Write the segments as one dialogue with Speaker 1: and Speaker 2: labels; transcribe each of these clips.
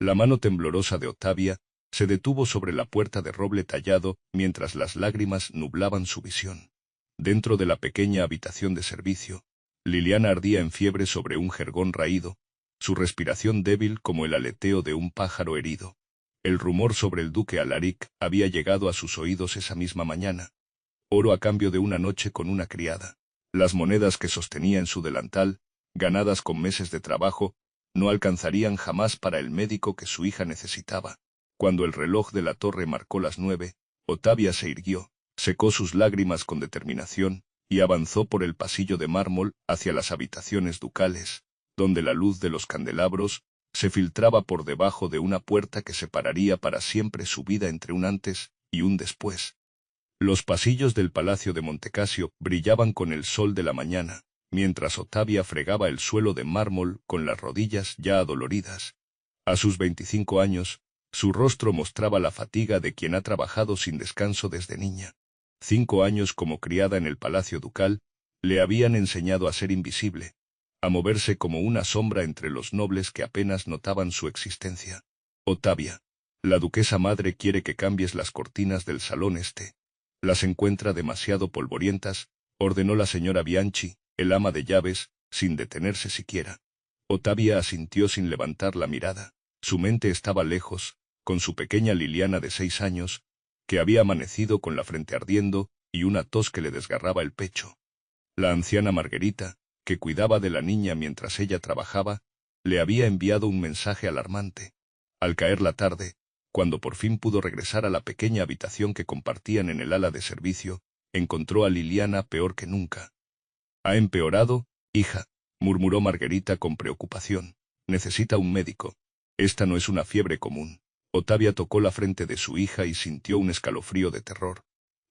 Speaker 1: La mano temblorosa de Ottavia se detuvo sobre la puerta de roble tallado mientras las lágrimas nublaban su visión. Dentro de la pequeña habitación de servicio, Liliana ardía en fiebre sobre un jergón raído, su respiración débil como el aleteo de un pájaro herido. El rumor sobre el duque Alaric había llegado a sus oídos esa misma mañana. Oro a cambio de una noche con una criada. Las monedas que sostenía en su delantal, ganadas con meses de trabajo, no alcanzarían jamás para el médico que su hija necesitaba. Cuando el reloj de la torre marcó las 9, Ottavia se irguió, secó sus lágrimas con determinación, y avanzó por el pasillo de mármol hacia las habitaciones ducales, donde la luz de los candelabros se filtraba por debajo de una puerta que separaría para siempre su vida entre un antes y un después. Los pasillos del palacio de Montecasio brillaban con el sol de la mañana, mientras Ottavia fregaba el suelo de mármol con las rodillas ya adoloridas. A sus 25 años, su rostro mostraba la fatiga de quien ha trabajado sin descanso desde niña. 5 años como criada en el palacio ducal le habían enseñado a ser invisible, a moverse como una sombra entre los nobles que apenas notaban su existencia. Ottavia, la duquesa madre quiere que cambies las cortinas del salón este. Las encuentra demasiado polvorientas, ordenó la señora Bianchi, el ama de llaves, sin detenerse siquiera. Ottavia asintió sin levantar la mirada. Su mente estaba lejos, con su pequeña Liliana de 6 años, que había amanecido con la frente ardiendo y una tos que le desgarraba el pecho. La anciana Margherita, que cuidaba de la niña mientras ella trabajaba, le había enviado un mensaje alarmante. Al caer la tarde, cuando por fin pudo regresar a la pequeña habitación que compartían en el ala de servicio, encontró a Liliana peor que nunca. «Ha empeorado, hija», murmuró Margherita con preocupación. «Necesita un médico. Esta no es una fiebre común». Ottavia tocó la frente de su hija y sintió un escalofrío de terror.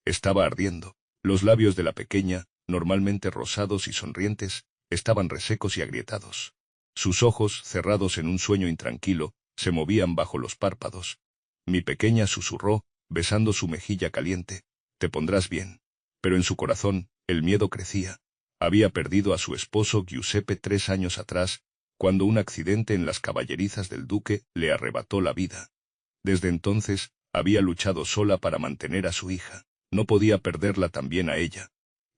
Speaker 1: Estaba ardiendo. Los labios de la pequeña, normalmente rosados y sonrientes, estaban resecos y agrietados. Sus ojos, cerrados en un sueño intranquilo, se movían bajo los párpados. «Mi pequeña», susurró, besando su mejilla caliente, «te pondrás bien». Pero en su corazón, el miedo crecía. Había perdido a su esposo Giuseppe 3 años atrás, cuando un accidente en las caballerizas del duque le arrebató la vida. Desde entonces, había luchado sola para mantener a su hija. No podía perderla también a ella.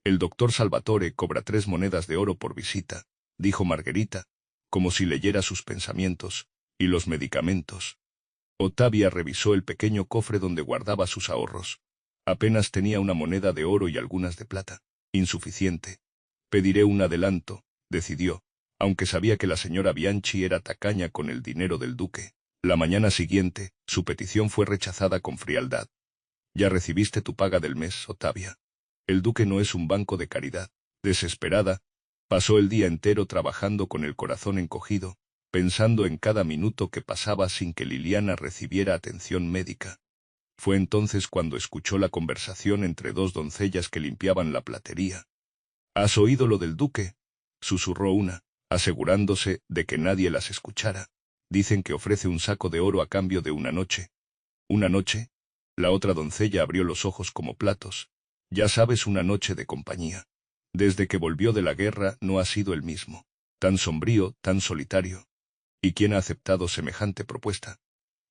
Speaker 1: «El doctor Salvatore cobra 3 monedas de oro por visita», dijo Margherita, como si leyera sus pensamientos. «¿Y los medicamentos?». Ottavia revisó el pequeño cofre donde guardaba sus ahorros. Apenas tenía una moneda de oro y algunas de plata. Insuficiente. «Pediré un adelanto», decidió, aunque sabía que la señora Bianchi era tacaña con el dinero del duque. La mañana siguiente, su petición fue rechazada con frialdad. «Ya recibiste tu paga del mes, Ottavia. El duque no es un banco de caridad». Desesperada, pasó el día entero trabajando con el corazón encogido, pensando en cada minuto que pasaba sin que Liliana recibiera atención médica. Fue entonces cuando escuchó la conversación entre 2 doncellas que limpiaban la platería. «¿Has oído lo del duque?», susurró una, asegurándose de que nadie las escuchara. «Dicen que ofrece un saco de oro a cambio de una noche». «¿Una noche?». La otra doncella abrió los ojos como platos. «Ya sabes, una noche de compañía. Desde que volvió de la guerra no ha sido el mismo. Tan sombrío, tan solitario. ¿Y quién ha aceptado semejante propuesta?».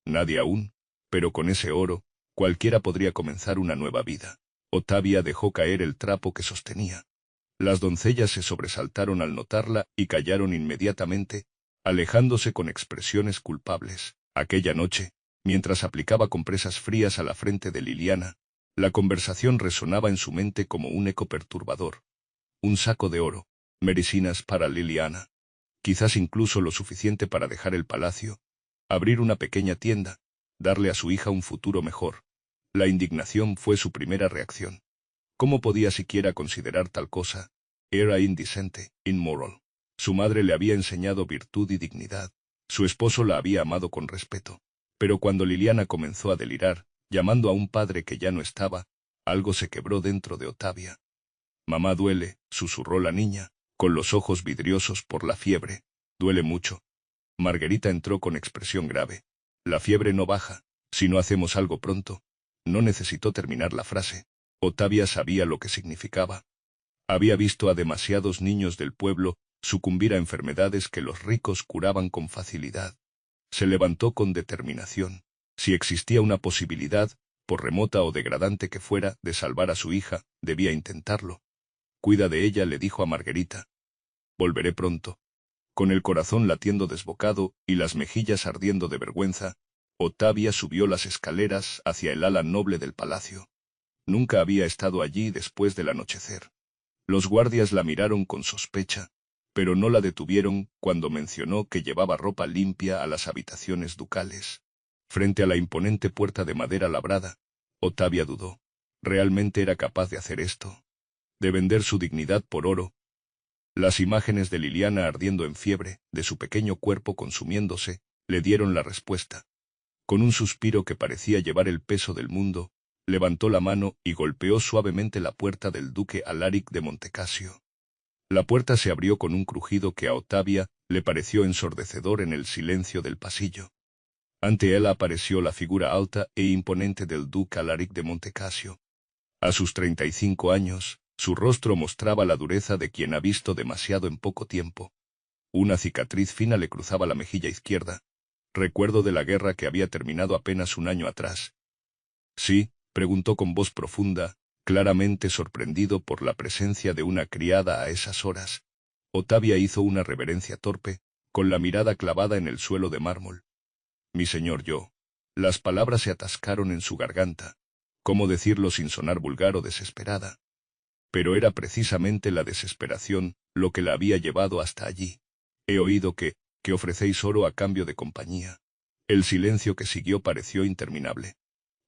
Speaker 1: «Nadie aún, pero con ese oro, cualquiera podría comenzar una nueva vida». Ottavia dejó caer el trapo que sostenía. Las doncellas se sobresaltaron al notarla y callaron inmediatamente, alejándose con expresiones culpables. Aquella noche, mientras aplicaba compresas frías a la frente de Liliana, la conversación resonaba en su mente como un eco perturbador. Un saco de oro, medicinas para Liliana. Quizás incluso lo suficiente para dejar el palacio, abrir una pequeña tienda, darle a su hija un futuro mejor. La indignación fue su primera reacción. ¿Cómo podía siquiera considerar tal cosa? Era indecente, inmoral. Su madre le había enseñado virtud y dignidad. Su esposo la había amado con respeto. Pero cuando Liliana comenzó a delirar, llamando a un padre que ya no estaba, algo se quebró dentro de Ottavia. «Mamá, duele», susurró la niña, con los ojos vidriosos por la fiebre. «Duele mucho». Margherita entró con expresión grave. «La fiebre no baja, si no hacemos algo pronto». No necesitó terminar la frase. Ottavia sabía lo que significaba. Había visto a demasiados niños del pueblo sucumbir a enfermedades que los ricos curaban con facilidad. Se levantó con determinación. Si existía una posibilidad, por remota o degradante que fuera, de salvar a su hija, debía intentarlo. Cuida de ella, le dijo a Margarita. Volveré pronto. Con el corazón latiendo desbocado y las mejillas ardiendo de vergüenza, Ottavia subió las escaleras hacia el ala noble del palacio. Nunca había estado allí después del anochecer. Los guardias la miraron con sospecha, pero no la detuvieron cuando mencionó que llevaba ropa limpia a las habitaciones ducales. Frente a la imponente puerta de madera labrada, Ottavia dudó. ¿Realmente era capaz de hacer esto? ¿De vender su dignidad por oro? Las imágenes de Liliana ardiendo en fiebre, de su pequeño cuerpo consumiéndose, le dieron la respuesta. Con un suspiro que parecía llevar el peso del mundo, levantó la mano y golpeó suavemente la puerta del duque Alaric de Montecasio. La puerta se abrió con un crujido que a Ottavia le pareció ensordecedor en el silencio del pasillo. Ante él apareció la figura alta e imponente del duque Alaric de Montecasio. A sus 35 años, su rostro mostraba la dureza de quien ha visto demasiado en poco tiempo. Una cicatriz fina le cruzaba la mejilla izquierda, recuerdo de la guerra que había terminado apenas un año atrás. —¿Sí? —preguntó con voz profunda, claramente sorprendido por la presencia de una criada a esas horas. Ottavia hizo una reverencia torpe, con la mirada clavada en el suelo de mármol. —Mi señor, yo. Las palabras se atascaron en su garganta. ¿Cómo decirlo sin sonar vulgar o desesperada? Pero era precisamente la desesperación lo que la había llevado hasta allí. He oído que ofrecéis oro a cambio de compañía. El silencio que siguió pareció interminable.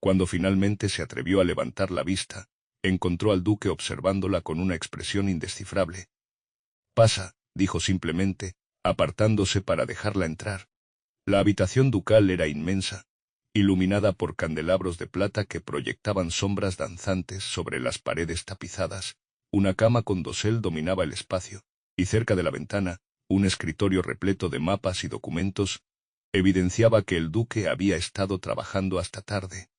Speaker 1: Cuando finalmente se atrevió a levantar la vista, encontró al duque observándola con una expresión indescifrable. —Pasa —dijo simplemente, apartándose para dejarla entrar. La habitación ducal era inmensa, iluminada por candelabros de plata que proyectaban sombras danzantes sobre las paredes tapizadas. Una cama con dosel dominaba el espacio, y cerca de la ventana, un escritorio repleto de mapas y documentos evidenciaba que el duque había estado trabajando hasta tarde.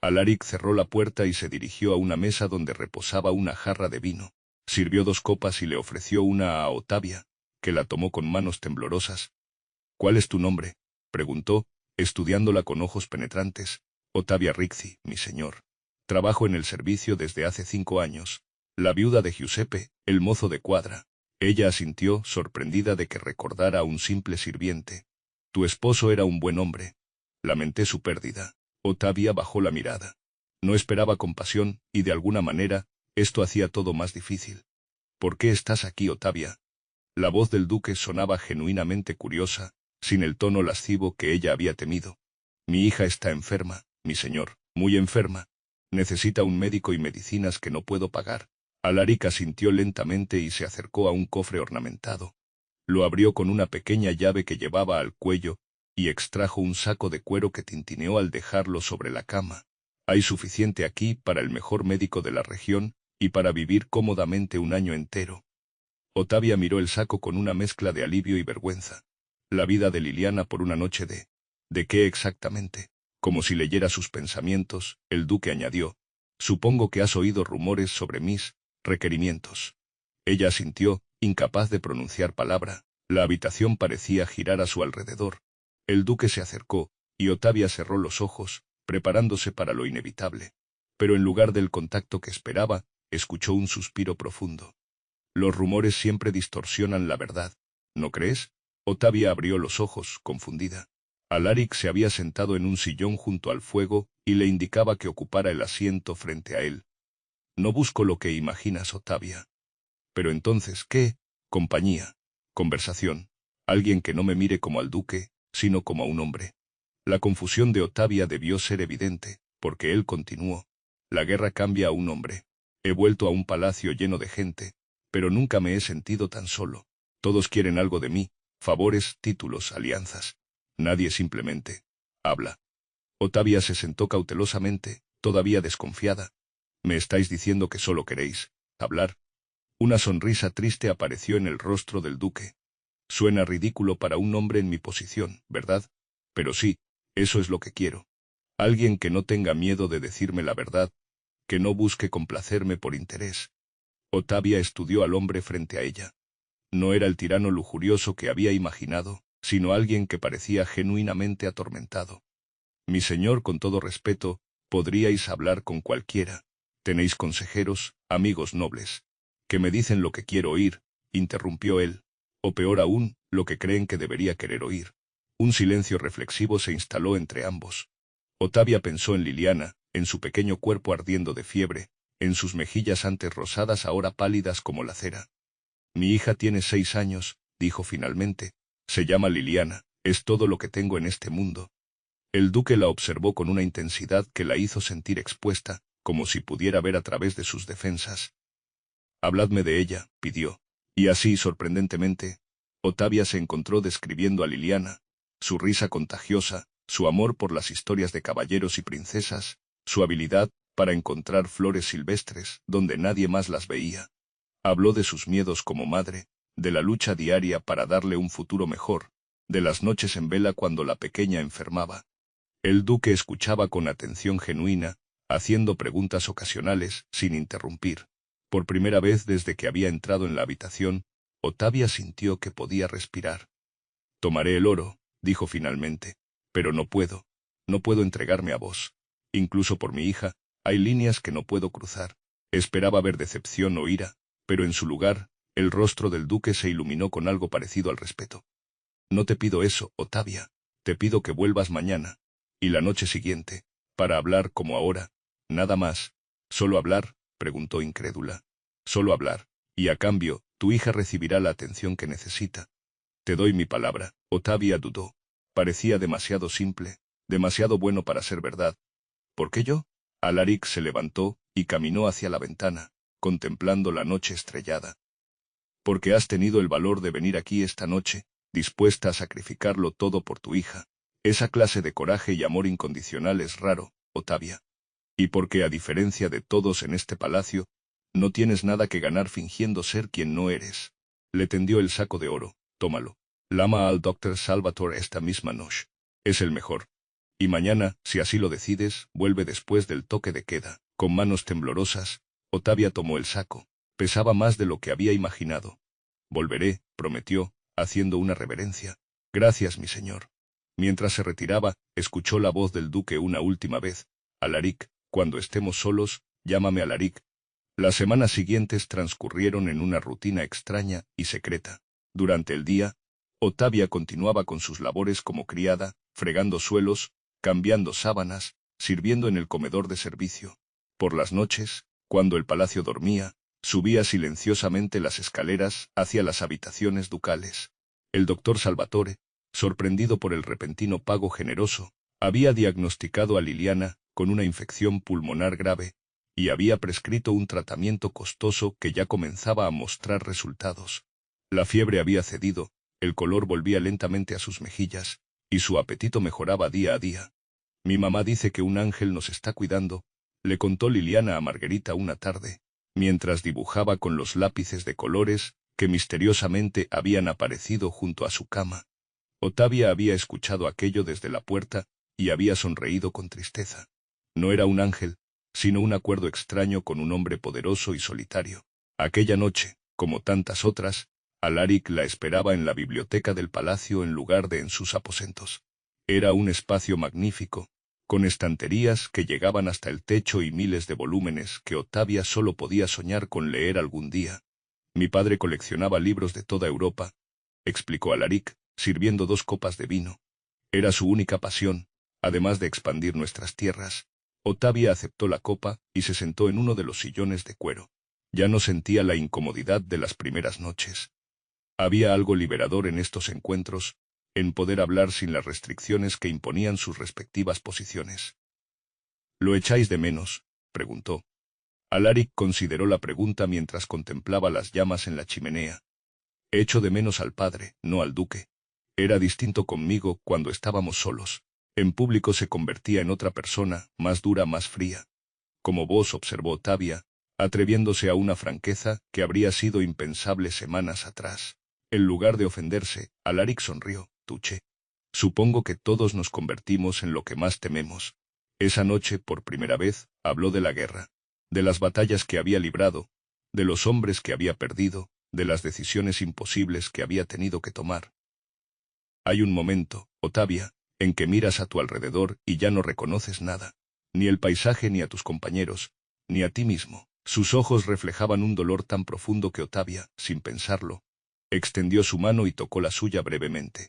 Speaker 1: Alaric cerró la puerta y se dirigió a una mesa donde reposaba una jarra de vino. Sirvió 2 copas y le ofreció una a Ottavia, que la tomó con manos temblorosas. —¿Cuál es tu nombre? —preguntó, estudiándola con ojos penetrantes. —Ottavia Ricci, mi señor. Trabajo en el servicio desde hace 5 años. La viuda de Giuseppe, el mozo de cuadra. Ella asintió, sorprendida de que recordara a un simple sirviente. Tu esposo era un buen hombre. Lamenté su pérdida. Ottavia bajó la mirada. No esperaba compasión, y de alguna manera, esto hacía todo más difícil. —¿Por qué estás aquí, Ottavia? La voz del duque sonaba genuinamente curiosa, sin el tono lascivo que ella había temido. —Mi hija está enferma, mi señor, muy enferma. Necesita un médico y medicinas que no puedo pagar. Alaric asintió lentamente y se acercó a un cofre ornamentado. Lo abrió con una pequeña llave que llevaba al cuello, y extrajo un saco de cuero que tintineó al dejarlo sobre la cama. Hay suficiente aquí para el mejor médico de la región, y para vivir cómodamente un año entero. Ottavia miró el saco con una mezcla de alivio y vergüenza. La vida de Liliana por una noche ¿de qué exactamente? Como si leyera sus pensamientos, el duque añadió, supongo que has oído rumores sobre mis requerimientos. Ella asintió, incapaz de pronunciar palabra. La habitación parecía girar a su alrededor. El duque se acercó, y Ottavia cerró los ojos, preparándose para lo inevitable. Pero en lugar del contacto que esperaba, escuchó un suspiro profundo. Los rumores siempre distorsionan la verdad, ¿no crees? Ottavia abrió los ojos, confundida. Alaric se había sentado en un sillón junto al fuego y le indicaba que ocupara el asiento frente a él. No busco lo que imaginas, Ottavia. Pero entonces, ¿qué? Compañía. Conversación. Alguien que no me mire como al duque, sino como a un hombre. La confusión de Ottavia debió ser evidente, porque él continuó. La guerra cambia a un hombre. He vuelto a un palacio lleno de gente, pero nunca me he sentido tan solo. Todos quieren algo de mí, favores, títulos, alianzas. Nadie simplemente habla. Ottavia se sentó cautelosamente, todavía desconfiada. ¿Me estáis diciendo que solo queréis hablar? Una sonrisa triste apareció en el rostro del duque. Suena ridículo para un hombre en mi posición, ¿verdad? Pero sí, eso es lo que quiero. Alguien que no tenga miedo de decirme la verdad, que no busque complacerme por interés. Ottavia estudió al hombre frente a ella. No era el tirano lujurioso que había imaginado, sino alguien que parecía genuinamente atormentado. Mi señor, con todo respeto, podríais hablar con cualquiera. Tenéis consejeros, amigos nobles, que me dicen lo que quiero oír, interrumpió él, o peor aún, lo que creen que debería querer oír. Un silencio reflexivo se instaló entre ambos. Otavia pensó en Liliana, en su pequeño cuerpo ardiendo de fiebre, en sus mejillas antes rosadas ahora pálidas como la cera. Mi hija tiene 6 años, dijo finalmente. Se llama Liliana, es todo lo que tengo en este mundo. El duque la observó con una intensidad que la hizo sentir expuesta, como si pudiera ver a través de sus defensas. Habladme de ella, pidió. Y así, sorprendentemente, Otavia se encontró describiendo a Liliana, su risa contagiosa, su amor por las historias de caballeros y princesas, su habilidad para encontrar flores silvestres donde nadie más las veía. Habló de sus miedos como madre, de la lucha diaria para darle un futuro mejor, de las noches en vela cuando la pequeña enfermaba. El duque escuchaba con atención genuina, haciendo preguntas ocasionales, sin interrumpir. Por primera vez desde que había entrado en la habitación, Otavia sintió que podía respirar. Tomaré el oro, dijo finalmente, pero no puedo entregarme a vos. Incluso por mi hija, hay líneas que no puedo cruzar. Esperaba ver decepción o ira, pero en su lugar, el rostro del duque se iluminó con algo parecido al respeto. No te pido eso, Otavia, te pido que vuelvas mañana. Y la noche siguiente, para hablar como ahora, nada más. ¿Solo hablar?, preguntó incrédula. Solo hablar, y a cambio, tu hija recibirá la atención que necesita. Te doy mi palabra. Otavia dudó. Parecía demasiado simple, demasiado bueno para ser verdad. ¿Por qué yo? Alaric se levantó y caminó hacia la ventana, contemplando la noche estrellada. Porque has tenido el valor de venir aquí esta noche, dispuesta a sacrificarlo todo por tu hija. Esa clase de coraje y amor incondicional es raro, Otavia. Y porque, a diferencia de todos en este palacio, no tienes nada que ganar fingiendo ser quien no eres. Le tendió el saco de oro. Tómalo. Llama al Dr. Salvatore esta misma noche. Es el mejor. Y mañana, si así lo decides, vuelve después del toque de queda. Con manos temblorosas, Otavia tomó el saco. Pesaba más de lo que había imaginado. Volveré, prometió, haciendo una reverencia. Gracias, mi señor. Mientras se retiraba, escuchó la voz del duque una última vez. Alaric, cuando estemos solos, llámame Alaric. Las semanas siguientes transcurrieron en una rutina extraña y secreta. Durante el día, Otavia continuaba con sus labores como criada, fregando suelos, cambiando sábanas, sirviendo en el comedor de servicio. Por las noches, cuando el palacio dormía, subía silenciosamente las escaleras hacia las habitaciones ducales. El doctor Salvatore, sorprendido por el repentino pago generoso, había diagnosticado a Liliana con una infección pulmonar grave y había prescrito un tratamiento costoso que ya comenzaba a mostrar resultados. La fiebre había cedido, el color volvía lentamente a sus mejillas, y su apetito mejoraba día a día. Mi mamá dice que un ángel nos está cuidando, le contó Liliana a Margarita una tarde, mientras dibujaba con los lápices de colores que misteriosamente habían aparecido junto a su cama. Otavia había escuchado aquello desde la puerta y había sonreído con tristeza. No era un ángel, sino un acuerdo extraño con un hombre poderoso y solitario. Aquella noche, como tantas otras, Alaric la esperaba en la biblioteca del palacio en lugar de en sus aposentos. Era un espacio magnífico, con estanterías que llegaban hasta el techo y miles de volúmenes que Otavia solo podía soñar con leer algún día. Mi padre coleccionaba libros de toda Europa, explicó Alaric, sirviendo 2 copas de vino. Era su única pasión, además de expandir nuestras tierras. Otavia aceptó la copa y se sentó en uno de los sillones de cuero. Ya no sentía la incomodidad de las primeras noches. Había algo liberador en estos encuentros, en poder hablar sin las restricciones que imponían sus respectivas posiciones. ¿Lo echáis de menos?, preguntó. Alaric consideró la pregunta mientras contemplaba las llamas en la chimenea. Echo de menos al padre, no al duque. Era distinto conmigo cuando estábamos solos. En público se convertía en otra persona, más dura, más fría. Como vos, observó Otavia, atreviéndose a una franqueza que habría sido impensable semanas atrás. En lugar de ofenderse, Alaric sonrió. Tuche. Supongo que todos nos convertimos en lo que más tememos. Esa noche, por primera vez, habló de la guerra, de las batallas que había librado, de los hombres que había perdido, de las decisiones imposibles que había tenido que tomar. Hay un momento, Ottavia, en que miras a tu alrededor y ya no reconoces nada, ni el paisaje ni a tus compañeros, ni a ti mismo. Sus ojos reflejaban un dolor tan profundo que Ottavia, sin pensarlo, extendió su mano y tocó la suya brevemente.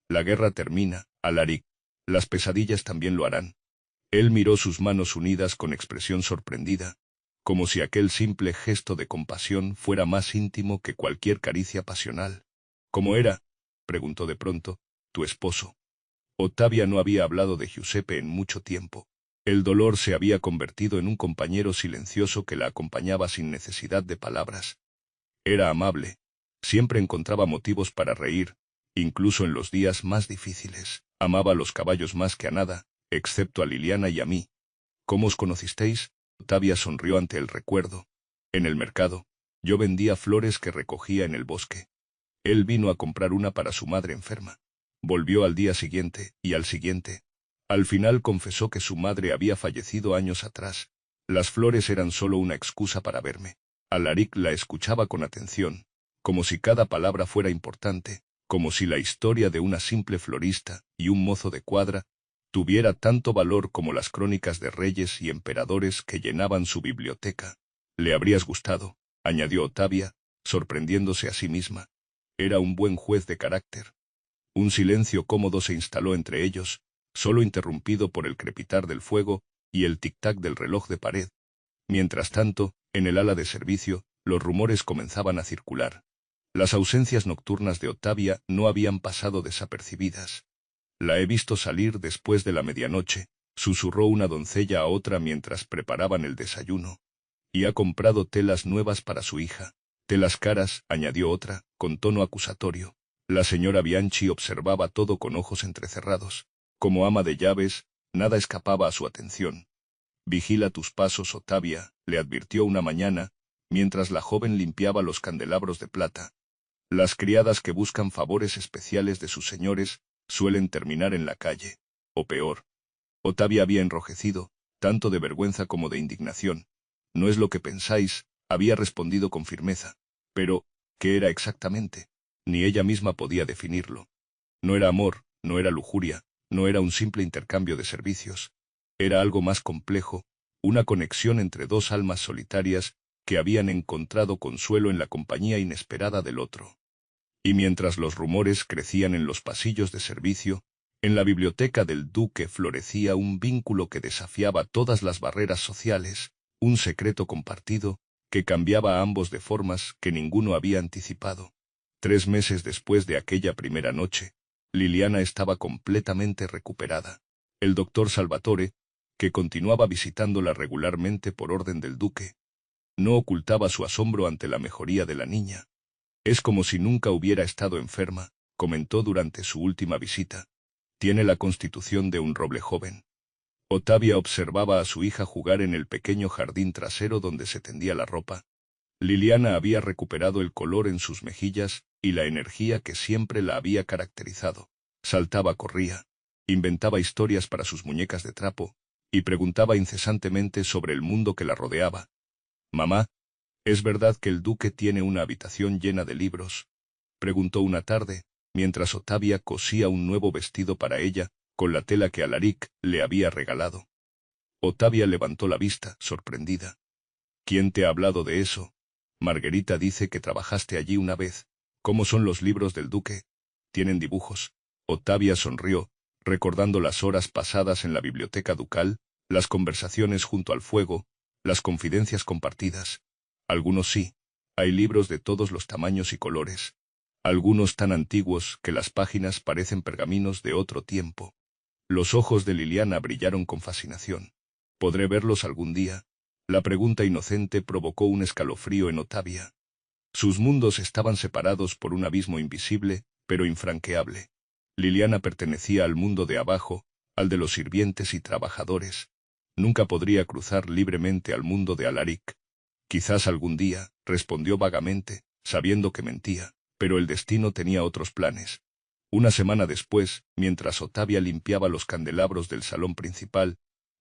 Speaker 1: La guerra termina, Alaric. Las pesadillas también lo harán. Él miró sus manos unidas con expresión sorprendida, como si aquel simple gesto de compasión fuera más íntimo que cualquier caricia pasional. ¿Cómo era? Preguntó de pronto, tu esposo. Ottavia no había hablado de Giuseppe en mucho tiempo. El dolor se había convertido en un compañero silencioso que la acompañaba sin necesidad de palabras. Era amable. Siempre encontraba motivos para reír, incluso en los días más difíciles. Amaba a los caballos más que a nada, excepto a Liliana y a mí. ¿Cómo os conocisteis? Ottavia sonrió ante el recuerdo. En el mercado. Yo vendía flores que recogía en el bosque. Él vino a comprar una para su madre enferma. Volvió al día siguiente, y al siguiente. Al final confesó que su madre había fallecido años atrás. Las flores eran solo una excusa para verme. Alaric la escuchaba con atención, como si cada palabra fuera importante, como si la historia de una simple florista y un mozo de cuadra tuviera tanto valor como las crónicas de reyes y emperadores que llenaban su biblioteca. Le habrías gustado, añadió Ottavia, sorprendiéndose a sí misma. Era un buen juez de carácter. Un silencio cómodo se instaló entre ellos, solo interrumpido por el crepitar del fuego y el tic-tac del reloj de pared. Mientras tanto, en el ala de servicio, los rumores comenzaban a circular. Las ausencias nocturnas de Ottavia no habían pasado desapercibidas. La he visto salir después de la medianoche, susurró una doncella a otra mientras preparaban el desayuno. Y ha comprado telas nuevas para su hija. Telas caras, añadió otra, con tono acusatorio. La señora Bianchi observaba todo con ojos entrecerrados. Como ama de llaves, nada escapaba a su atención. Vigila tus pasos, Ottavia, le advirtió una mañana, mientras la joven limpiaba los candelabros de plata. Las criadas que buscan favores especiales de sus señores suelen terminar en la calle, o peor. Ottavia había enrojecido, tanto de vergüenza como de indignación. No es lo que pensáis, había respondido con firmeza. Pero, ¿qué era exactamente? Ni ella misma podía definirlo. No era amor, no era lujuria, no era un simple intercambio de servicios. Era algo más complejo, una conexión entre dos almas solitarias que habían encontrado consuelo en la compañía inesperada del otro. Y mientras los rumores crecían en los pasillos de servicio, en la biblioteca del duque florecía un vínculo que desafiaba todas las barreras sociales, un secreto compartido, que cambiaba a ambos de formas que ninguno había anticipado. 3 meses después de aquella primera noche, Liliana estaba completamente recuperada. El doctor Salvatore, que continuaba visitándola regularmente por orden del duque, no ocultaba su asombro ante la mejoría de la niña. Es como si nunca hubiera estado enferma, comentó durante su última visita. Tiene la constitución de un roble joven. Ottavia observaba a su hija jugar en el pequeño jardín trasero donde se tendía la ropa. Liliana había recuperado el color en sus mejillas y la energía que siempre la había caracterizado. Saltaba, corría, inventaba historias para sus muñecas de trapo, y preguntaba incesantemente sobre el mundo que la rodeaba. «Mamá, ¿es verdad que el duque tiene una habitación llena de libros?», preguntó una tarde, mientras Ottavia cosía un nuevo vestido para ella, con la tela que Alaric le había regalado. Ottavia levantó la vista, sorprendida. «¿Quién te ha hablado de eso? Margherita dice que trabajaste allí una vez. ¿Cómo son los libros del duque? ¿Tienen dibujos?». Ottavia sonrió, recordando las horas pasadas en la biblioteca ducal, las conversaciones junto al fuego, las confidencias compartidas. Algunos sí. Hay libros de todos los tamaños y colores. Algunos tan antiguos que las páginas parecen pergaminos de otro tiempo. Los ojos de Liliana brillaron con fascinación. ¿Podré verlos algún día? La pregunta inocente provocó un escalofrío en Ottavia. Sus mundos estaban separados por un abismo invisible, pero infranqueable. Liliana pertenecía al mundo de abajo, al de los sirvientes y trabajadores. Nunca podría cruzar libremente al mundo de Alaric. Quizás algún día, respondió vagamente, sabiendo que mentía, pero el destino tenía otros planes. Una semana después, mientras Ottavia limpiaba los candelabros del salón principal,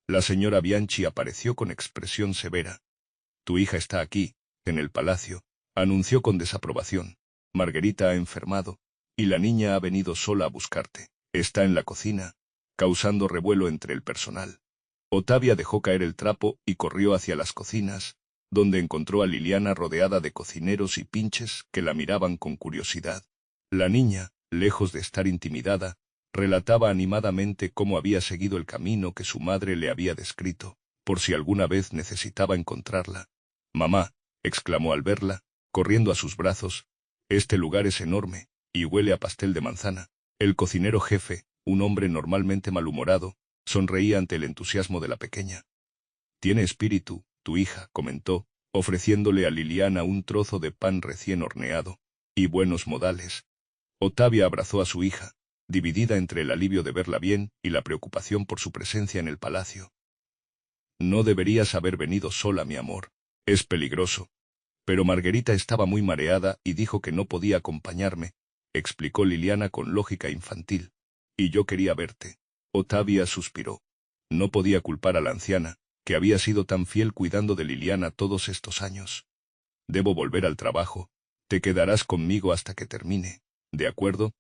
Speaker 1: la señora Bianchi apareció con expresión severa. «Tu hija está aquí, en el palacio», anunció con desaprobación. «Margherita ha enfermado, y la niña ha venido sola a buscarte. Está en la cocina, causando revuelo entre el personal. Ottavia dejó caer el trapo y corrió hacia las cocinas, donde encontró a Liliana rodeada de cocineros y pinches que la miraban con curiosidad. La niña, lejos de estar intimidada, relataba animadamente cómo había seguido el camino que su madre le había descrito, por si alguna vez necesitaba encontrarla. «Mamá», exclamó al verla, corriendo a sus brazos, «este lugar es enorme, y huele a pastel de manzana». El cocinero jefe, un hombre normalmente malhumorado, sonreía ante el entusiasmo de la pequeña. «Tiene espíritu, tu hija», comentó, ofreciéndole a Liliana un trozo de pan recién horneado, «y buenos modales». Ottavia abrazó a su hija, dividida entre el alivio de verla bien y la preocupación por su presencia en el palacio. «No deberías haber venido sola, mi amor. Es peligroso». «Pero Margarita estaba muy mareada y dijo que no podía acompañarme», explicó Liliana con lógica infantil. «Y yo quería verte». Ottavia suspiró. No podía culpar a la anciana, que había sido tan fiel cuidando de Liliana todos estos años. «Debo volver al trabajo. Te quedarás conmigo hasta que termine, ¿de acuerdo?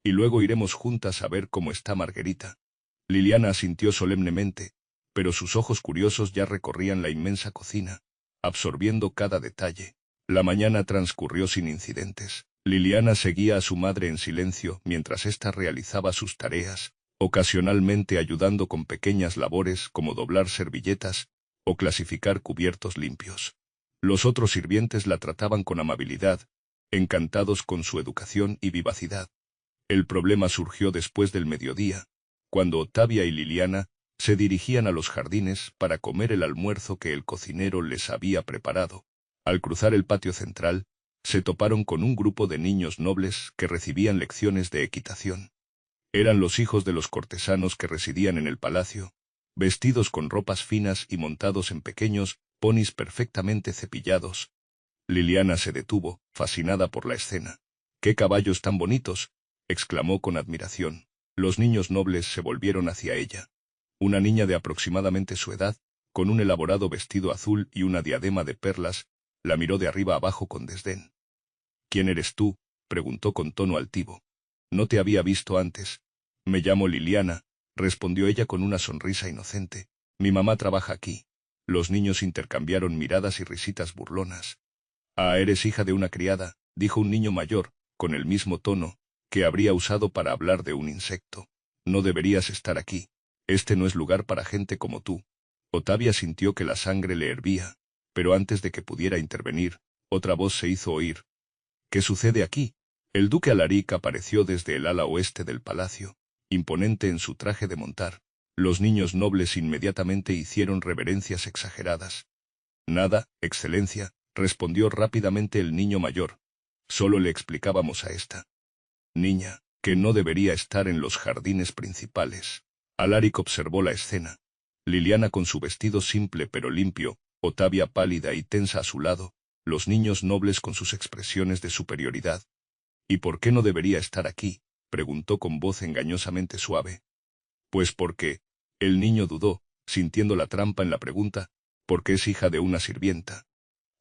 Speaker 1: Y luego iremos juntas a ver cómo está Margarita». Liliana asintió solemnemente, pero sus ojos curiosos ya recorrían la inmensa cocina, absorbiendo cada detalle. La mañana transcurrió sin incidentes. Liliana seguía a su madre en silencio mientras ésta realizaba sus tareas, ocasionalmente ayudando con pequeñas labores como doblar servilletas o clasificar cubiertos limpios. Los otros sirvientes la trataban con amabilidad, encantados con su educación y vivacidad. El problema surgió después del mediodía, cuando Ottavia y Liliana se dirigían a los jardines para comer el almuerzo que el cocinero les había preparado. Al cruzar el patio central, se toparon con un grupo de niños nobles que recibían lecciones de equitación. Eran los hijos de los cortesanos que residían en el palacio, vestidos con ropas finas y montados en pequeños ponis perfectamente cepillados. Liliana se detuvo, fascinada por la escena. «¡Qué caballos tan bonitos!», exclamó con admiración. Los niños nobles se volvieron hacia ella. Una niña de aproximadamente su edad, con un elaborado vestido azul y una diadema de perlas, la miró de arriba abajo con desdén. «¿Quién eres tú?», preguntó con tono altivo. «No te había visto antes». «Me llamo Liliana», respondió ella con una sonrisa inocente. «Mi mamá trabaja aquí». Los niños intercambiaron miradas y risitas burlonas. «Ah, eres hija de una criada», dijo un niño mayor, con el mismo tono que habría usado para hablar de un insecto. «No deberías estar aquí. Este no es lugar para gente como tú». Ottavia sintió que la sangre le hervía, pero antes de que pudiera intervenir, otra voz se hizo oír. «¿Qué sucede aquí?». El duque Alaric apareció desde el ala oeste del palacio, imponente en su traje de montar. Los niños nobles inmediatamente hicieron reverencias exageradas. «Nada, excelencia», respondió rápidamente el niño mayor. «Solo le explicábamos a esta niña que no debería estar en los jardines principales». Alaric observó la escena. Liliana con su vestido simple pero limpio, Ottavia pálida y tensa a su lado, los niños nobles con sus expresiones de superioridad. «¿Y por qué no debería estar aquí?», preguntó con voz engañosamente suave. «Pues porque», el niño dudó, sintiendo la trampa en la pregunta, «porque es hija de una sirvienta».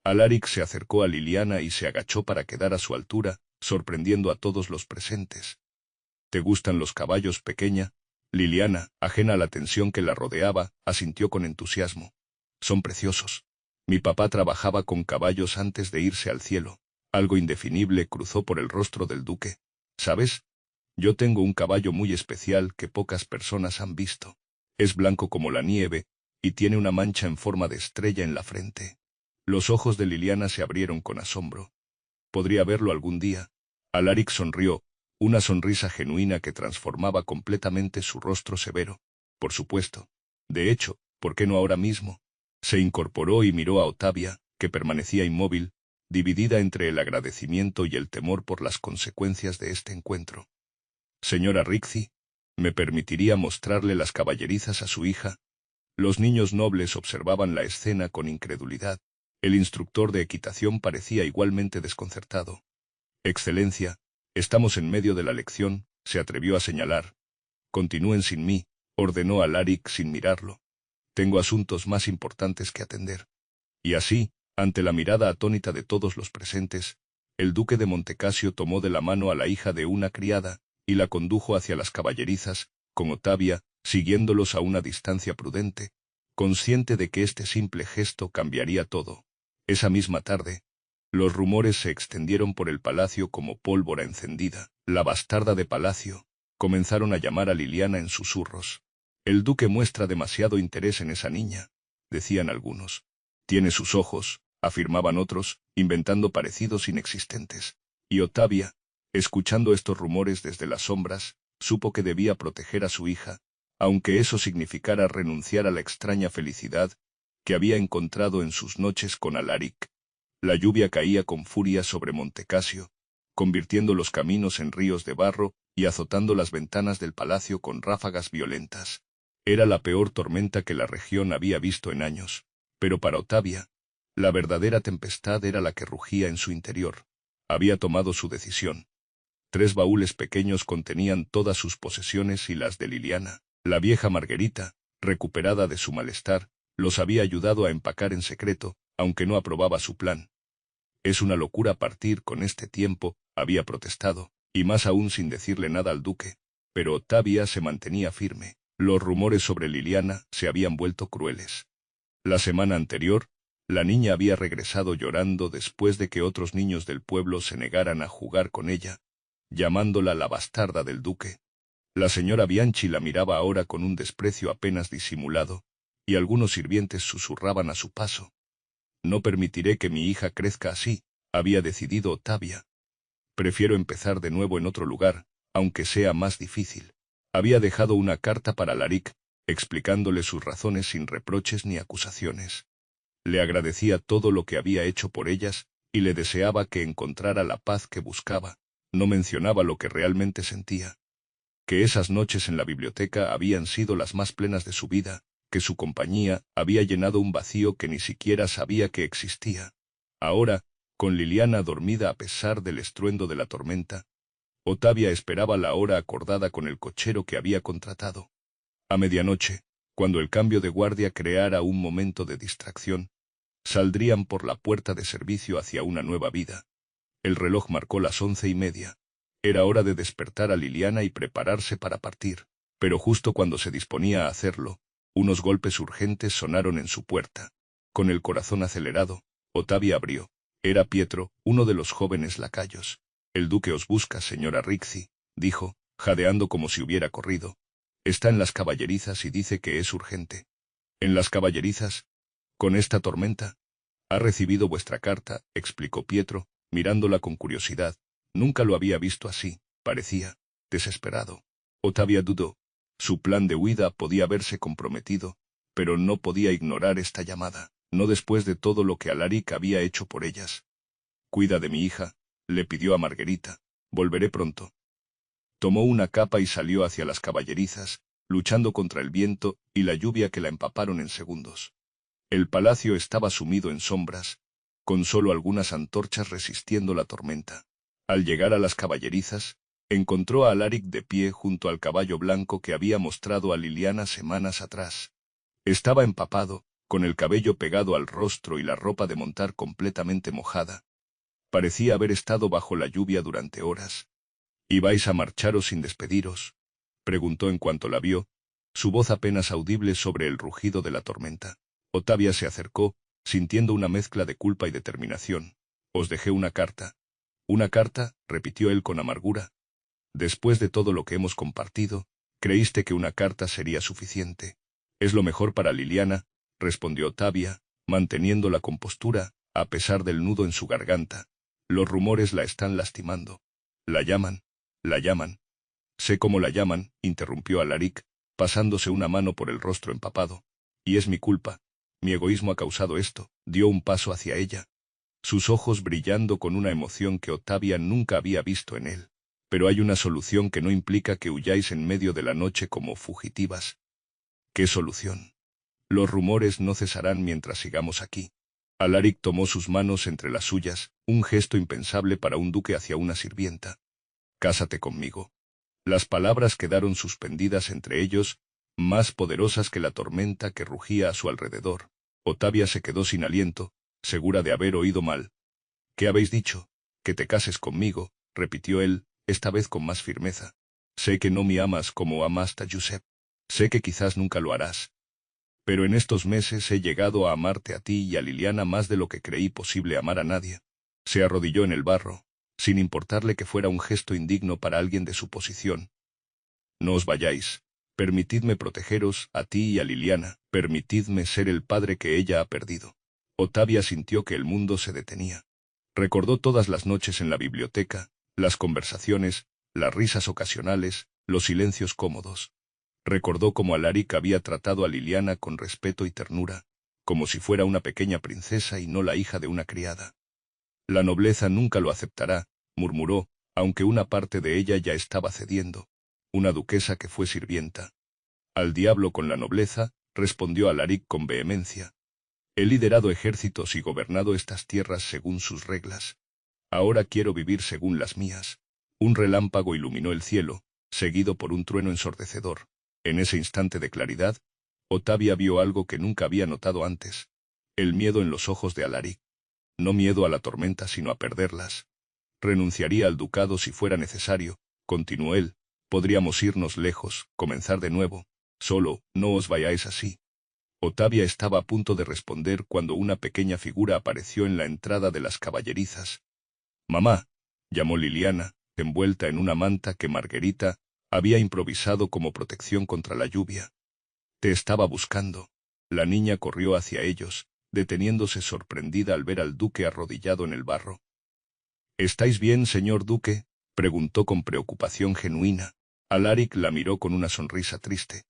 Speaker 1: Alaric se acercó a Liliana y se agachó para quedar a su altura, sorprendiendo a todos los presentes. «¿Te gustan los caballos, pequeña?». Liliana, ajena a la tensión que la rodeaba, asintió con entusiasmo. «Son preciosos. Mi papá trabajaba con caballos antes de irse al cielo». Algo indefinible cruzó por el rostro del duque. «¿Sabes? Yo tengo un caballo muy especial que pocas personas han visto. Es blanco como la nieve, y tiene una mancha en forma de estrella en la frente». Los ojos de Liliana se abrieron con asombro. «¿Podría verlo algún día?». Alaric sonrió, una sonrisa genuina que transformaba completamente su rostro severo. «Por supuesto. De hecho, ¿por qué no ahora mismo?». Se incorporó y miró a Ottavia, que permanecía inmóvil, dividida entre el agradecimiento y el temor por las consecuencias de este encuentro. «Señora Rixi, ¿me permitiría mostrarle las caballerizas a su hija?». Los niños nobles observaban la escena con incredulidad. El instructor de equitación parecía igualmente desconcertado. «Excelencia, estamos en medio de la lección», se atrevió a señalar. «Continúen sin mí», ordenó Alaric sin mirarlo. «Tengo asuntos más importantes que atender». Y así, ante la mirada atónita de todos los presentes, El duque de Montecasio tomó de la mano a la hija de una criada, y la condujo hacia las caballerizas, con Ottavia, siguiéndolos a una distancia prudente, consciente de que este simple gesto cambiaría todo. Esa misma tarde, los rumores se extendieron por el palacio como pólvora encendida. La bastarda de palacio. Comenzaron a llamar a Liliana en susurros. El duque muestra demasiado interés en esa niña, decían algunos. Tiene sus ojos, afirmaban otros, inventando parecidos inexistentes. Y Ottavia, escuchando estos rumores desde las sombras, supo que debía proteger a su hija, aunque eso significara renunciar a la extraña felicidad que había encontrado en sus noches con Alaric. La lluvia caía con furia sobre Montecasio, convirtiendo los caminos en ríos de barro y azotando las ventanas del palacio con ráfagas violentas. Era la peor tormenta que la región había visto en años, pero para Ottavia, la verdadera tempestad era la que rugía en su interior. Había tomado su decisión. 3 baúles pequeños contenían todas sus posesiones y las de Liliana. La vieja Margarita, recuperada de su malestar, los había ayudado a empacar en secreto, aunque no aprobaba su plan. Es una locura partir con este tiempo, había protestado, y más aún sin decirle nada al duque. Pero Ottavia se mantenía firme. Los rumores sobre Liliana se habían vuelto crueles. La semana anterior, la niña había regresado llorando después de que otros niños del pueblo se negaran a jugar con ella, llamándola la bastarda del duque. La señora Bianchi la miraba ahora con un desprecio apenas disimulado, y algunos sirvientes susurraban a su paso. No permitiré que mi hija crezca así, había decidido Ottavia. Prefiero empezar de nuevo en otro lugar, aunque sea más difícil. Había dejado una carta para Alaric, explicándole sus razones sin reproches ni acusaciones. Le agradecía todo lo que había hecho por ellas, y le deseaba que encontrara la paz que buscaba. No mencionaba lo que realmente sentía. Que esas noches en la biblioteca habían sido las más plenas de su vida, que su compañía había llenado un vacío que ni siquiera sabía que existía. Ahora, con Liliana dormida a pesar del estruendo de la tormenta, Ottavia esperaba la hora acordada con el cochero que había contratado. A medianoche, cuando el cambio de guardia creara un momento de distracción, saldrían por la puerta de servicio hacia una nueva vida. El reloj marcó las 11:30. Era hora de despertar a Liliana y prepararse para partir, pero justo cuando se disponía a hacerlo, unos golpes urgentes sonaron en su puerta. Con el corazón acelerado, Ottavia abrió. Era Pietro, uno de los jóvenes lacayos. El duque os busca, señora Rixi, dijo, jadeando como si hubiera corrido. Está en las caballerizas y dice que es urgente. ¿En las caballerizas? ¿Con esta tormenta? Ha recibido vuestra carta, explicó Pietro, mirándola con curiosidad. Nunca lo había visto así, parecía desesperado. Ottavia dudó. Su plan de huida podía verse comprometido, pero no podía ignorar esta llamada, no después de todo lo que Alaric había hecho por ellas. Cuida de mi hija, le pidió a Margarita. Volveré pronto. Tomó una capa y salió hacia las caballerizas, luchando contra el viento y la lluvia que la empaparon en segundos. El palacio estaba sumido en sombras, con solo algunas antorchas resistiendo la tormenta. Al llegar a las caballerizas, encontró a Alaric de pie junto al caballo blanco que había mostrado a Liliana semanas atrás. Estaba empapado, con el cabello pegado al rostro y la ropa de montar completamente mojada. Parecía haber estado bajo la lluvia durante horas. —¿Ibais a marcharos sin despediros? —preguntó en cuanto la vio, su voz apenas audible sobre el rugido de la tormenta. Ottavia se acercó, sintiendo una mezcla de culpa y determinación. —Os dejé una carta. —¿Una carta? —repitió él con amargura. Después de todo lo que hemos compartido, creíste que una carta sería suficiente. Es lo mejor para Liliana, respondió Ottavia, manteniendo la compostura, a pesar del nudo en su garganta. Los rumores la están lastimando. La llaman. La llaman. Sé cómo la llaman, interrumpió Alaric, pasándose una mano por el rostro empapado. Y es mi culpa. Mi egoísmo ha causado esto. Dio un paso hacia ella, sus ojos brillando con una emoción que Ottavia nunca había visto en él. Pero hay una solución que no implica que huyáis en medio de la noche como fugitivas. ¿Qué solución? Los rumores no cesarán mientras sigamos aquí. Alaric tomó sus manos entre las suyas, un gesto impensable para un duque hacia una sirvienta. Cásate conmigo. Las palabras quedaron suspendidas entre ellos, más poderosas que la tormenta que rugía a su alrededor. Ottavia se quedó sin aliento, segura de haber oído mal. —¿Qué habéis dicho? Que te cases conmigo, repitió él, esta vez con más firmeza. Sé que no me amas como amaste a Giuseppe. Sé que quizás nunca lo harás. Pero en estos meses he llegado a amarte a ti y a Liliana más de lo que creí posible amar a nadie. Se arrodilló en el barro, sin importarle que fuera un gesto indigno para alguien de su posición. No os vayáis. Permitidme protegeros, a ti y a Liliana. Permitidme ser el padre que ella ha perdido. Ottavia sintió que el mundo se detenía. Recordó todas las noches en la biblioteca, las conversaciones, las risas ocasionales, los silencios cómodos. Recordó cómo Alaric había tratado a Liliana con respeto y ternura, como si fuera una pequeña princesa y no la hija de una criada. La nobleza nunca lo aceptará, murmuró, aunque una parte de ella ya estaba cediendo. Una duquesa que fue sirvienta. Al diablo con la nobleza, respondió Alaric con vehemencia. He liderado ejércitos y gobernado estas tierras según sus reglas. Ahora quiero vivir según las mías. Un relámpago iluminó el cielo, seguido por un trueno ensordecedor. En ese instante de claridad, Ottavia vio algo que nunca había notado antes. El miedo en los ojos de Alaric. No miedo a la tormenta sino a perderlas. Renunciaría al ducado si fuera necesario, continuó él. Podríamos irnos lejos, comenzar de nuevo. Solo, no os vayáis así. Ottavia estaba a punto de responder cuando una pequeña figura apareció en la entrada de las caballerizas. «Mamá», llamó Liliana, envuelta en una manta que Margherita había improvisado como protección contra la lluvia. «Te estaba buscando». La niña corrió hacia ellos, deteniéndose sorprendida al ver al duque arrodillado en el barro. «¿Estáis bien, señor duque?», preguntó con preocupación genuina. Alaric la miró con una sonrisa triste.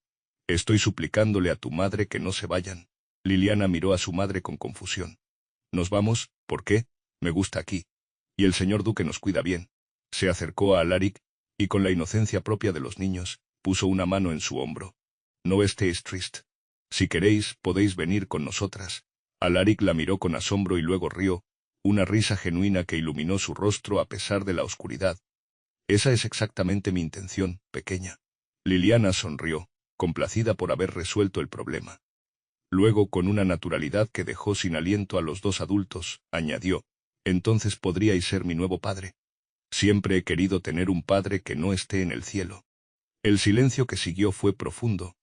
Speaker 1: «Estoy suplicándole a tu madre que no se vayan». Liliana miró a su madre con confusión. «¿Nos vamos? ¿Por qué? Me gusta aquí. Y el señor duque nos cuida bien». Se acercó a Alaric, y con la inocencia propia de los niños, puso una mano en su hombro. «No estéis triste. Si queréis, podéis venir con nosotras». Alaric la miró con asombro y luego rió, una risa genuina que iluminó su rostro a pesar de la oscuridad. «Esa es exactamente mi intención, pequeña». Liliana sonrió, complacida por haber resuelto el problema. Luego, con una naturalidad que dejó sin aliento a los dos adultos, añadió, «Entonces podríais ser mi nuevo padre. Siempre he querido tener un padre que no esté en el cielo». El silencio que siguió fue profundo,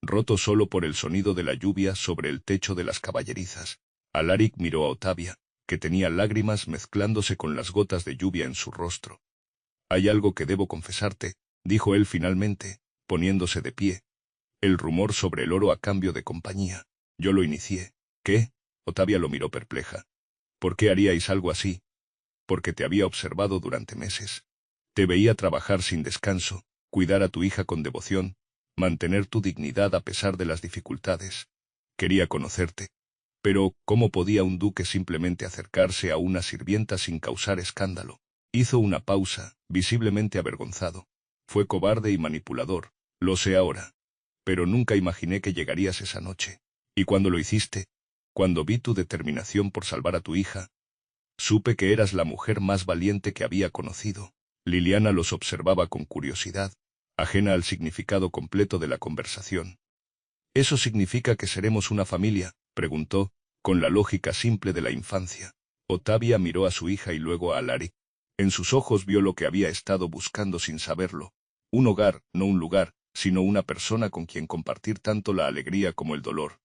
Speaker 1: roto solo por el sonido de la lluvia sobre el techo de las caballerizas. Alaric miró a Ottavia, que tenía lágrimas mezclándose con las gotas de lluvia en su rostro. «Hay algo que debo confesarte», dijo él finalmente, poniéndose de pie. «El rumor sobre el oro a cambio de compañía. Yo lo inicié». «¿Qué?». Ottavia lo miró perpleja. «¿Por qué haríais algo así?» «Porque te había observado durante meses. Te veía trabajar sin descanso, cuidar a tu hija con devoción, mantener tu dignidad a pesar de las dificultades. Quería conocerte. Pero, ¿cómo podía un duque simplemente acercarse a una sirvienta sin causar escándalo?» Hizo una pausa, visiblemente avergonzado. «Fue cobarde y manipulador, lo sé ahora. Pero nunca imaginé que llegarías esa noche. Y cuando lo hiciste, cuando vi tu determinación por salvar a tu hija, supe que eras la mujer más valiente que había conocido». Liliana los observaba con curiosidad, ajena al significado completo de la conversación. «¿Eso significa que seremos una familia?», preguntó, con la lógica simple de la infancia. Ottavia miró a su hija y luego a Alaric. En sus ojos vio lo que había estado buscando sin saberlo. Un hogar, no un lugar, sino una persona con quien compartir tanto la alegría como el dolor.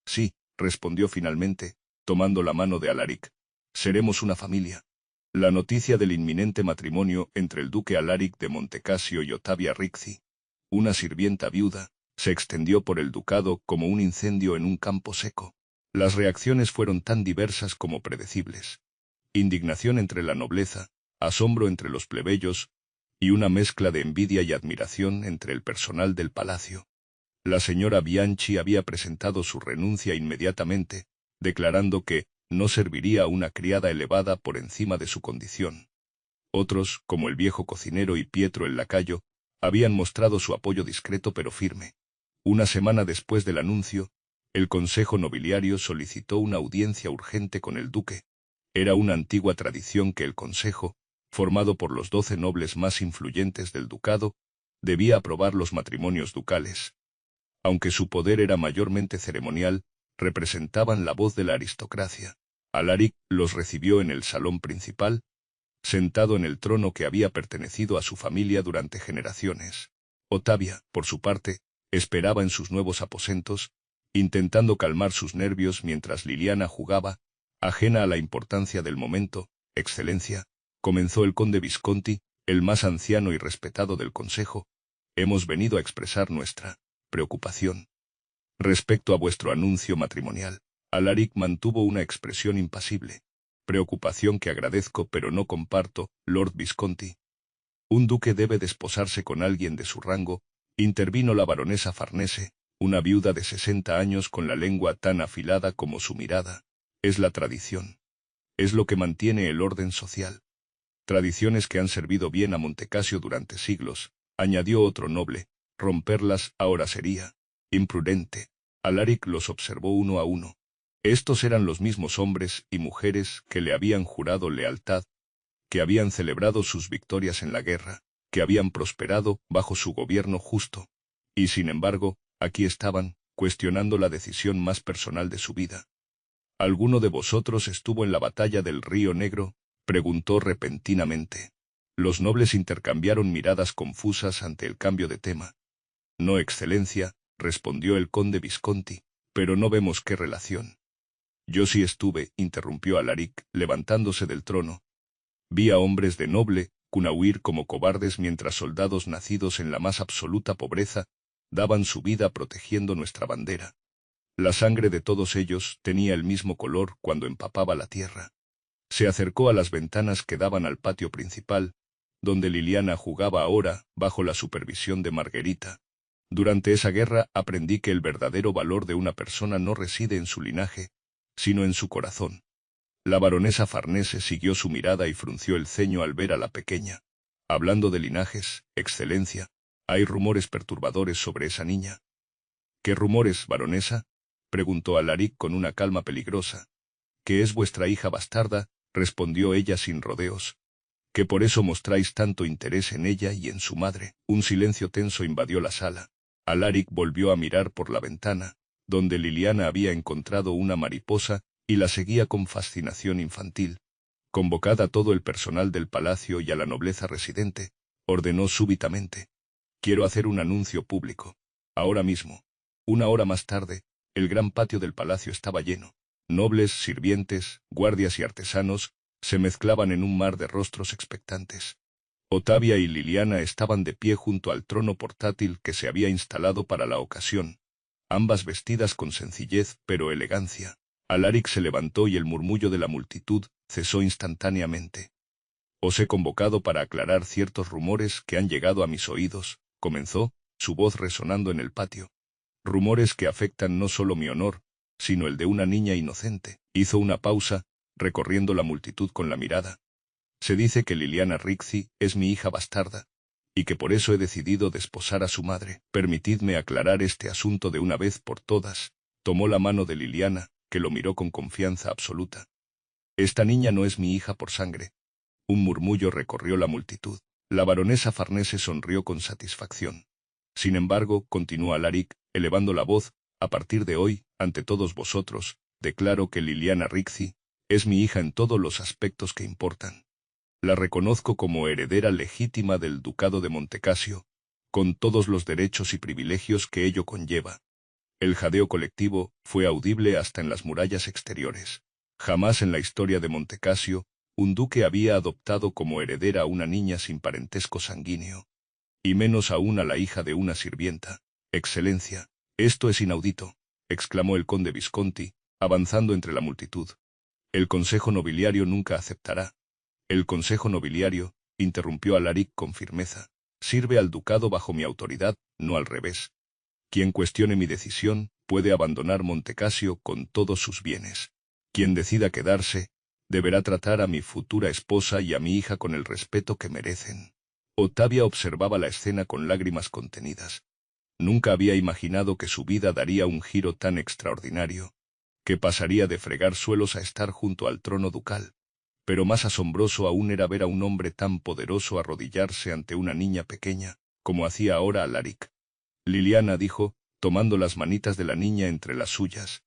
Speaker 1: «Sí», respondió finalmente, tomando la mano de Alaric. «Seremos una familia». La noticia del inminente matrimonio entre el duque Alaric de Montecasio y Ottavia Ricci, una sirvienta viuda, se extendió por el ducado como un incendio en un campo seco. Las reacciones fueron tan diversas como predecibles. Indignación entre la nobleza, asombro entre los plebeyos, y una mezcla de envidia y admiración entre el personal del palacio. La señora Bianchi había presentado su renuncia inmediatamente, declarando que no serviría a una criada elevada por encima de su condición. Otros, como el viejo cocinero y Pietro el lacayo, habían mostrado su apoyo discreto pero firme. Una semana después del anuncio, el Consejo Nobiliario solicitó una audiencia urgente con el duque. Era una antigua tradición que el Consejo, formado por los 12 nobles más influyentes del ducado, debía aprobar los matrimonios ducales. Aunque su poder era mayormente ceremonial, representaban la voz de la aristocracia. Alaric los recibió en el salón principal, sentado en el trono que había pertenecido a su familia durante generaciones. Ottavia, por su parte, esperaba en sus nuevos aposentos, intentando calmar sus nervios mientras Liliana jugaba, ajena a la importancia del momento. Excelencia, comenzó el conde Visconti, el más anciano y respetado del consejo, hemos venido a expresar nuestra preocupación respecto a vuestro anuncio matrimonial. Alaric mantuvo una expresión impasible. Preocupación que agradezco pero no comparto, Lord Visconti. Un duque debe desposarse con alguien de su rango, intervino la baronesa Farnese, una viuda de 60 años con la lengua tan afilada como su mirada. Es la tradición. Es lo que mantiene el orden social. Tradiciones que han servido bien a Montecasio durante siglos, añadió otro noble. Romperlas ahora sería imprudente. Alaric los observó uno a uno. Estos eran los mismos hombres y mujeres que le habían jurado lealtad, que habían celebrado sus victorias en la guerra, que habían prosperado bajo su gobierno justo. Y sin embargo, aquí estaban, cuestionando la decisión más personal de su vida. ¿Alguno de vosotros estuvo en la batalla del Río Negro?, preguntó repentinamente. Los nobles intercambiaron miradas confusas ante el cambio de tema. No, excelencia, respondió el conde Visconti, pero no vemos qué relación. Yo sí estuve, interrumpió Alaric, levantándose del trono. Vi a hombres de noble cuna huir como cobardes mientras soldados nacidos en la más absoluta pobreza daban su vida protegiendo nuestra bandera. La sangre de todos ellos tenía el mismo color cuando empapaba la tierra. Se acercó a las ventanas que daban al patio principal, donde Liliana jugaba ahora bajo la supervisión de Margarita. Durante esa guerra aprendí que el verdadero valor de una persona no reside en su linaje, sino en su corazón. La baronesa Farnese siguió su mirada y frunció el ceño al ver a la pequeña. Hablando de linajes, excelencia, hay rumores perturbadores sobre esa niña. ¿Qué rumores, baronesa?, preguntó Alaric con una calma peligrosa. Que es vuestra hija bastarda, respondió ella sin rodeos. Que por eso mostráis tanto interés en ella y en su madre. Un silencio tenso invadió la sala. Alaric volvió a mirar por la ventana, donde Liliana había encontrado una mariposa, y la seguía con fascinación infantil. Convocad a todo el personal del palacio y a la nobleza residente, ordenó súbitamente. Quiero hacer un anuncio público. Ahora mismo. Una hora más tarde, el gran patio del palacio estaba lleno. Nobles, sirvientes, guardias y artesanos se mezclaban en un mar de rostros expectantes. Ottavia y Liliana estaban de pie junto al trono portátil que se había instalado para la ocasión, ambas vestidas con sencillez pero elegancia. Alaric se levantó y el murmullo de la multitud cesó instantáneamente. Os he convocado para aclarar ciertos rumores que han llegado a mis oídos, comenzó, su voz resonando en el patio. Rumores que afectan no solo mi honor, sino el de una niña inocente. Hizo una pausa, recorriendo la multitud con la mirada. Se dice que Liliana Rixi es mi hija bastarda, y que por eso he decidido desposar a su madre. Permitidme aclarar este asunto de una vez por todas. Tomó la mano de Liliana, que lo miró con confianza absoluta. Esta niña no es mi hija por sangre. Un murmullo recorrió la multitud. La baronesa Farnese sonrió con satisfacción. Sin embargo, continuó Alaric, elevando la voz, a partir de hoy, ante todos vosotros, declaro que Liliana Rixi es mi hija en todos los aspectos que importan. La reconozco como heredera legítima del ducado de Montecasio, con todos los derechos y privilegios que ello conlleva. El jadeo colectivo fue audible hasta en las murallas exteriores. Jamás en la historia de Montecasio, un duque había adoptado como heredera a una niña sin parentesco sanguíneo, y menos aún a la hija de una sirvienta. Excelencia, esto es inaudito, exclamó el conde Visconti, avanzando entre la multitud. El consejo nobiliario nunca aceptará. El consejo nobiliario, interrumpió Alaric con firmeza, sirve al ducado bajo mi autoridad, no al revés. Quien cuestione mi decisión, puede abandonar Montecasio con todos sus bienes. Quien decida quedarse, deberá tratar a mi futura esposa y a mi hija con el respeto que merecen. Ottavia observaba la escena con lágrimas contenidas. Nunca había imaginado que su vida daría un giro tan extraordinario, que pasaría de fregar suelos a estar junto al trono ducal. Pero más asombroso aún era ver a un hombre tan poderoso arrodillarse ante una niña pequeña, como hacía ahora Alaric. Liliana dijo, tomando las manitas de la niña entre las suyas,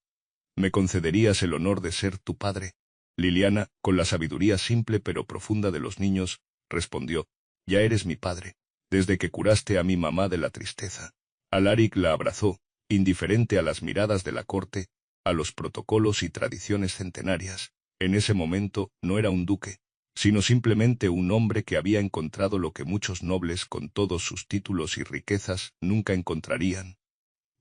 Speaker 1: ¿me concederías el honor de ser tu padre? Liliana, con la sabiduría simple pero profunda de los niños, respondió, «Ya eres mi padre, desde que curaste a mi mamá de la tristeza». Alaric la abrazó, indiferente a las miradas de la corte, a los protocolos y tradiciones centenarias. En ese momento no era un duque, sino simplemente un hombre que había encontrado lo que muchos nobles con todos sus títulos y riquezas nunca encontrarían.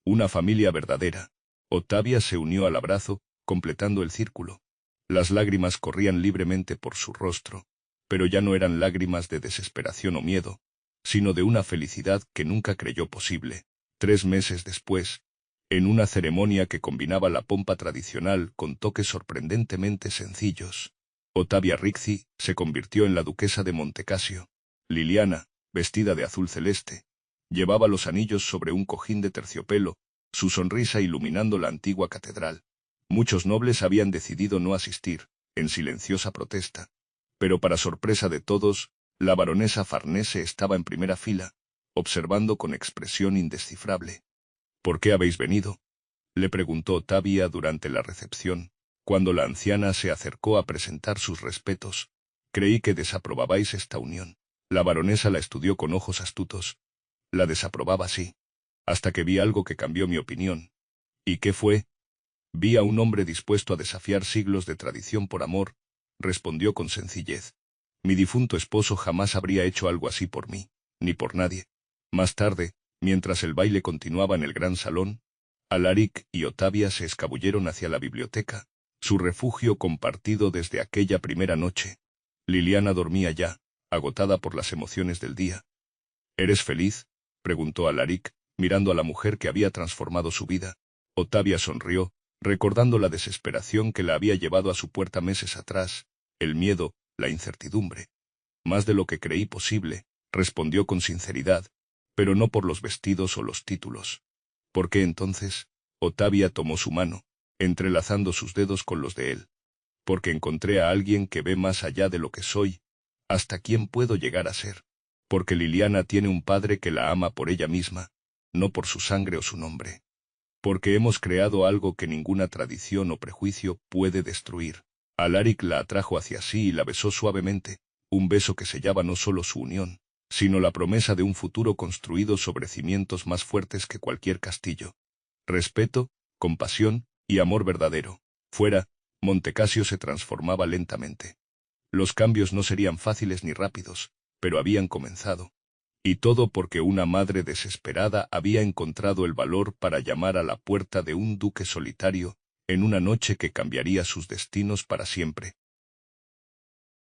Speaker 1: Una familia verdadera. Octavia se unió al abrazo, completando el círculo. Las lágrimas corrían libremente por su rostro, pero ya no eran lágrimas de desesperación o miedo, sino de una felicidad que nunca creyó posible. 3 meses después, en una ceremonia que combinaba la pompa tradicional con toques sorprendentemente sencillos, Ottavia Ricci se convirtió en la duquesa de Montecasio. Liliana, vestida de azul celeste, llevaba los anillos sobre un cojín de terciopelo, su sonrisa iluminando la antigua catedral. Muchos nobles habían decidido no asistir, en silenciosa protesta, pero para sorpresa de todos, la baronesa Farnese estaba en primera fila, observando con expresión indescifrable. «¿Por qué habéis venido?», le preguntó Ottavia durante la recepción, cuando la anciana se acercó a presentar sus respetos. «Creí que desaprobabais esta unión». La baronesa la estudió con ojos astutos. La desaprobaba, sí, hasta que vi algo que cambió mi opinión. «¿Y qué fue?». «Vi a un hombre dispuesto a desafiar siglos de tradición por amor», respondió con sencillez. «Mi difunto esposo jamás habría hecho algo así por mí, ni por nadie». Más tarde, mientras el baile continuaba en el gran salón, Alaric y Ottavia se escabulleron hacia la biblioteca, su refugio compartido desde aquella primera noche. Liliana dormía ya, agotada por las emociones del día. «¿Eres feliz?», preguntó Alaric, mirando a la mujer que había transformado su vida. Ottavia sonrió, recordando la desesperación que la había llevado a su puerta meses atrás, el miedo, la incertidumbre. «Más de lo que creí posible», respondió con sinceridad, «pero no por los vestidos o los títulos». «¿Por qué entonces?». Ottavia tomó su mano, entrelazando sus dedos con los de él. «Porque encontré a alguien que ve más allá de lo que soy, hasta quién puedo llegar a ser. Porque Liliana tiene un padre que la ama por ella misma, no por su sangre o su nombre. Porque hemos creado algo que ninguna tradición o prejuicio puede destruir». Alaric la atrajo hacia sí y la besó suavemente, un beso que sellaba no solo su unión, sino la promesa de un futuro construido sobre cimientos más fuertes que cualquier castillo. Respeto, compasión y amor verdadero. Fuera, Montecasio se transformaba lentamente. Los cambios no serían fáciles ni rápidos, pero habían comenzado. Y todo porque una madre desesperada había encontrado el valor para llamar a la puerta de un duque solitario, en una noche que cambiaría sus destinos para siempre.